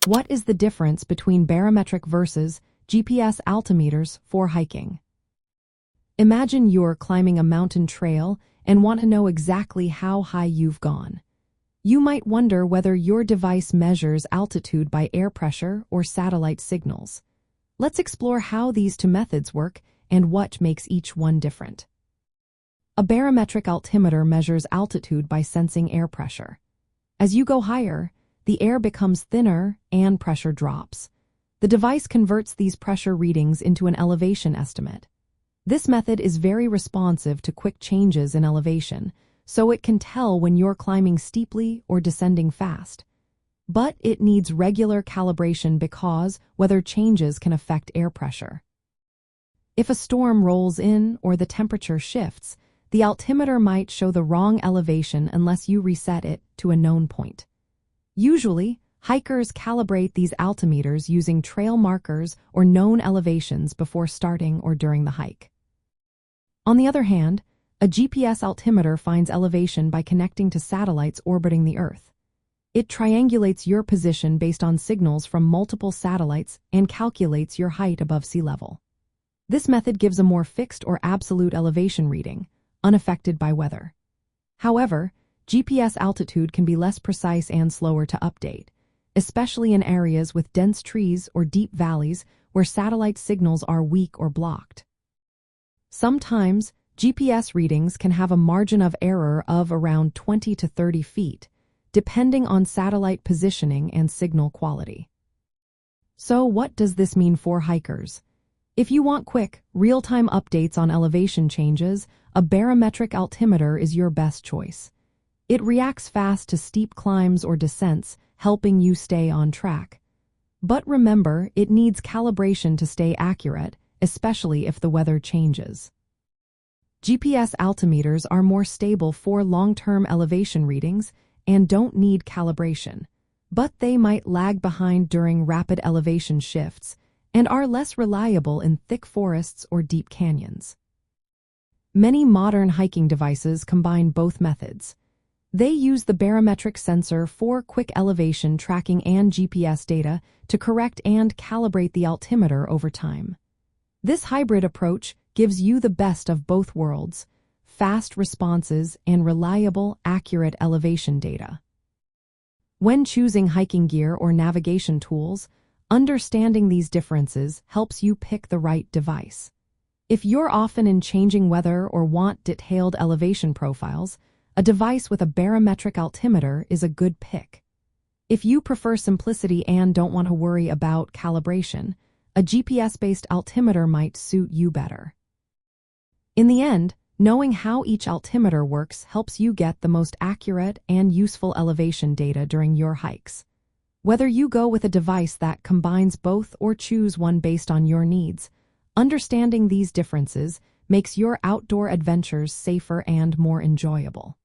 What is the difference between barometric versus GPS altimeters for hiking? Imagine you're climbing a mountain trail and want to know exactly how high you've gone. You might wonder whether your device measures altitude by air pressure or satellite signals. Let's explore how these two methods work and what makes each one different. A barometric altimeter measures altitude by sensing air pressure. As you go higher, the air becomes thinner and pressure drops. The device converts these pressure readings into an elevation estimate. This method is very responsive to quick changes in elevation, so it can tell when you're climbing steeply or descending fast. But it needs regular calibration because weather changes can affect air pressure. If a storm rolls in or the temperature shifts, the altimeter might show the wrong elevation unless you reset it to a known point. Usually, hikers calibrate these altimeters using trail markers or known elevations before starting or during the hike. On the other hand, a GPS altimeter finds elevation by connecting to satellites orbiting the Earth. It triangulates your position based on signals from multiple satellites and calculates your height above sea level. This method gives a more fixed or absolute elevation reading, unaffected by weather. However, GPS altitude can be less precise and slower to update, especially in areas with dense trees or deep valleys where satellite signals are weak or blocked. Sometimes, GPS readings can have a margin of error of around 20 to 30 feet, depending on satellite positioning and signal quality. So what does this mean for hikers? If you want quick, real-time updates on elevation changes, a barometric altimeter is your best choice. It reacts fast to steep climbs or descents, helping you stay on track. But remember, it needs calibration to stay accurate, especially if the weather changes. GPS altimeters are more stable for long-term elevation readings and don't need calibration, but they might lag behind during rapid elevation shifts and are less reliable in thick forests or deep canyons. Many modern hiking devices combine both methods. They use the barometric sensor for quick elevation tracking and GPS data to correct and calibrate the altimeter over time. This hybrid approach gives you the best of both worlds, fast responses and reliable, accurate elevation data. When choosing hiking gear or navigation tools, understanding these differences helps you pick the right device. If you're often in changing weather or want detailed elevation profiles, a device with a barometric altimeter is a good pick. If you prefer simplicity and don't want to worry about calibration, a GPS-based altimeter might suit you better. In the end, knowing how each altimeter works helps you get the most accurate and useful elevation data during your hikes. Whether you go with a device that combines both or choose one based on your needs, understanding these differences makes your outdoor adventures safer and more enjoyable.